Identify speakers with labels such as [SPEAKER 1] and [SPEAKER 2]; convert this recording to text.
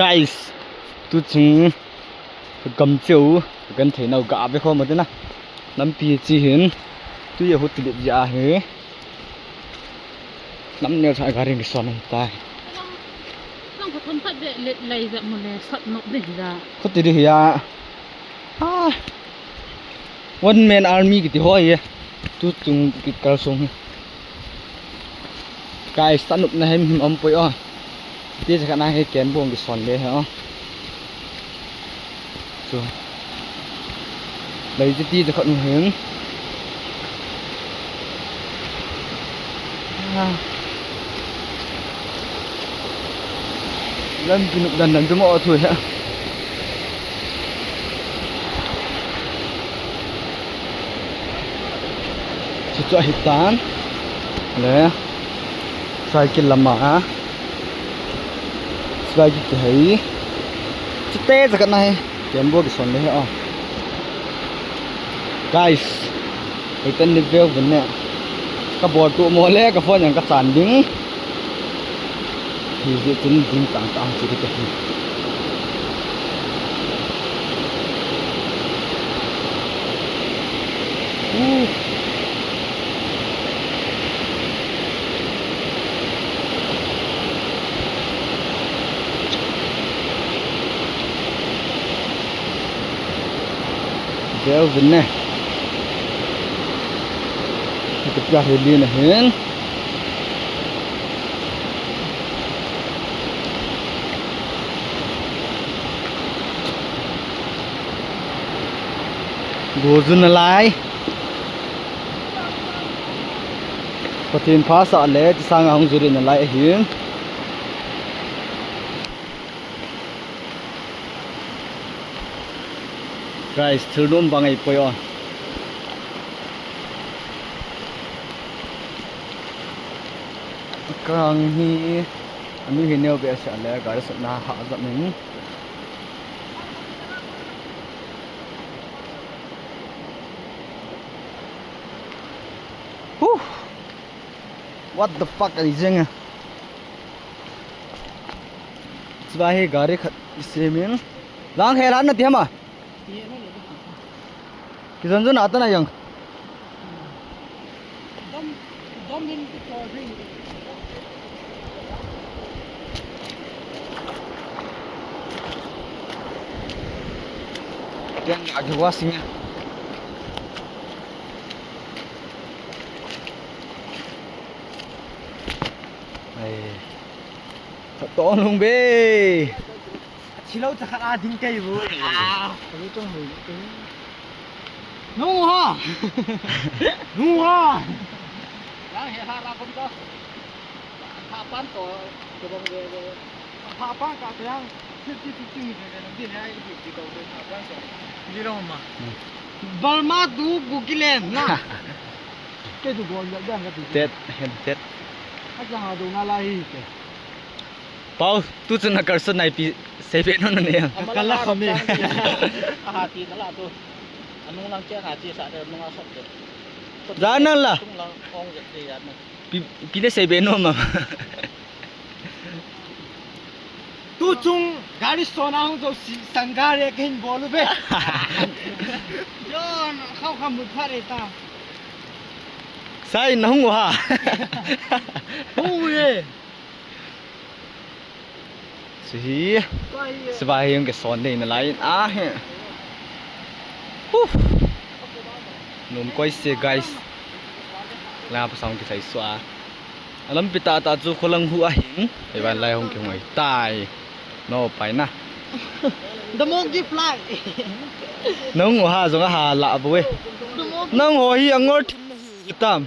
[SPEAKER 1] guys tu chung cầm chiếu gần thể nào cả với không mà thế nào nắm pi chi hiến tu giờ hút tiệt giả hết nắm neo chạy garing son này tai
[SPEAKER 2] không có thôn phát để lấy ra một lẻ sọt nộp để ra
[SPEAKER 1] hút tiệt đi à one man army cái gì tu chung cái cao sung guys tan nộp này em poi onที่จะขนาดให้แกนบวงกี่ส่วนเลยเหรอชัวเลยจะตีจะขดหึงเริ่มกินดันจะมาเอาถุยฮะจะจ่ายหิตานเลยใส่กินละหมาsebagai kehai, kita jaga naik, jembo ke sana ya, guys, kita ni view benar, kabut tu molek, kabut yang kesanding, hidup jenis tang jadi kehai. Jauh benar. Kita dah ready nih kan. Gozun nalai. Patin phasa le tisang ang zuri nalai hin. Guys, thurdom bangai poyo. Kang hi ami hineu be sa le gar sa na ha za min. What the fuck are these things? Sebagai gari semen. Lang heran na tiama. Kisan tu nata na yang. Dom min to ring. Yang agak wasingnya. Tolong luôn be. Silau cakap ading kai bu. Kalau tu hui. Nung ha. Nung ha. Yang hara pun tu. Papan tu kebang dia. Papan kat yang 50-50 ni nanti ni ai di kau tu papan tu. Di rumah. Balma tu bukilen na. Ke tu gol dah dah tu. Tet. Aja hadu ngalai ke. Pau tu cina kerja naik pi sebe nono ni. Kalah kami. Hati kalah tu. Anu lang cek hati saat ada mengasap tu. Jangan lah. Pi sebe nono. Tu cung garis sona hong tu sanggar ya kehin bolu be. Jon kau kamu pare ta. Saya nong wah. Oh ye. Sih, sebagai yang keson deh nelayan Nom koi se guys, lah pasang kita iswa. Alam pita tu kolang huah hing, iban lai hong keng tai, no pai na. The monkey fly. Nong wah zong ha la boy. Nong ho hi angor hitam.